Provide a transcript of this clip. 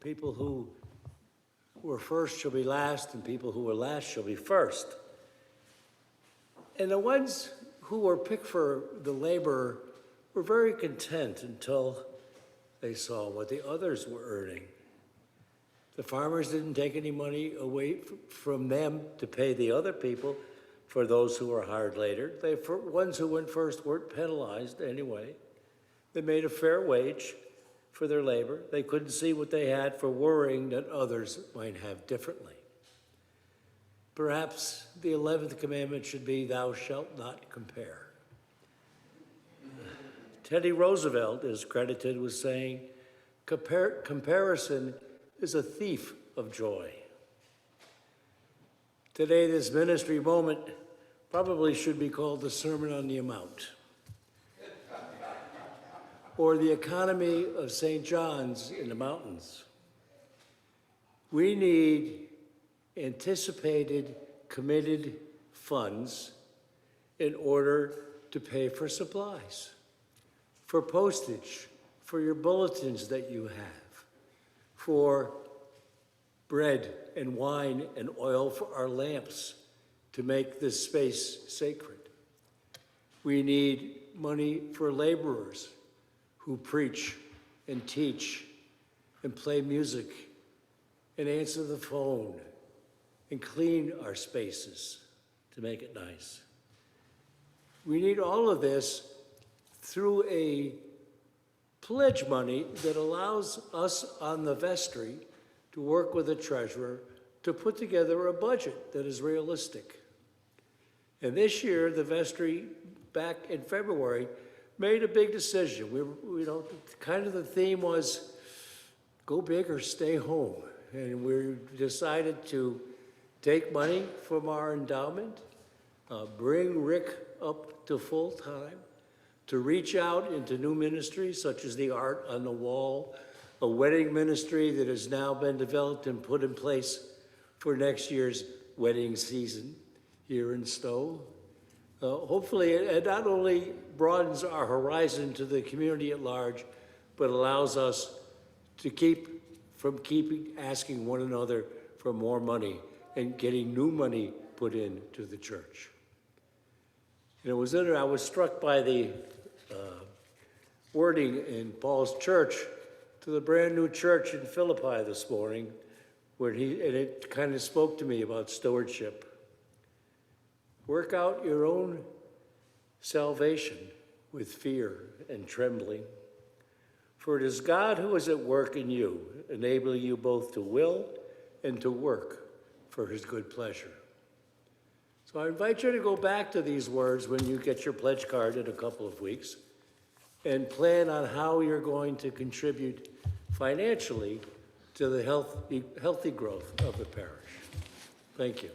People who were first shall be last, and people who were last shall be first. And the ones who were picked for the labor were very content until they saw what the others were earning. The farmers didn't take any money away from them to pay the other people for those who were hired later. The ones who went first weren't penalized anyway. They made a fair wage for their labor. They couldn't see what they had for worrying that others might have differently. Perhaps the 11th commandment should be, thou shalt not compare. Teddy Roosevelt is credited with saying, comparison is a thief of joy. Today, this ministry moment probably should be called the Sermon on the Mount, or the economy of St. John's in the mountains. We need anticipated, committed funds in order to pay for supplies, for postage, for your bulletins that you have, for bread and wine and oil for our lamps to make this space sacred. We need money for laborers who preach and teach and play music and answer the phone and clean our spaces to make it nice. We need all of this through a pledge money that allows us on the vestry to work with the treasurer to put together a budget that is realistic. And this year, the vestry, back in February, made a big decision. Kind of the theme was, go big or stay home. And we decided to take money from our endowment, bring Rick up to full time, to reach out into new ministries such as the Art on the Wall, a wedding ministry that has now been developed and put in place for next year's wedding season here in Stowe. Hopefully, it not only broadens our horizon to the community at large, but allows us to keep asking one another for more money and getting new money put into the church. And I was struck by the wording in Paul's church to the brand new church in Philippi this morning, and it kind of spoke to me about stewardship. Work out your own salvation with fear and trembling, for it is God who is at work in you, enabling you both to will and to work for his good pleasure. So I invite you to go back to these words when you get your pledge card in a couple of weeks and plan on how you're going to contribute financially to the healthy growth of the parish. Thank you.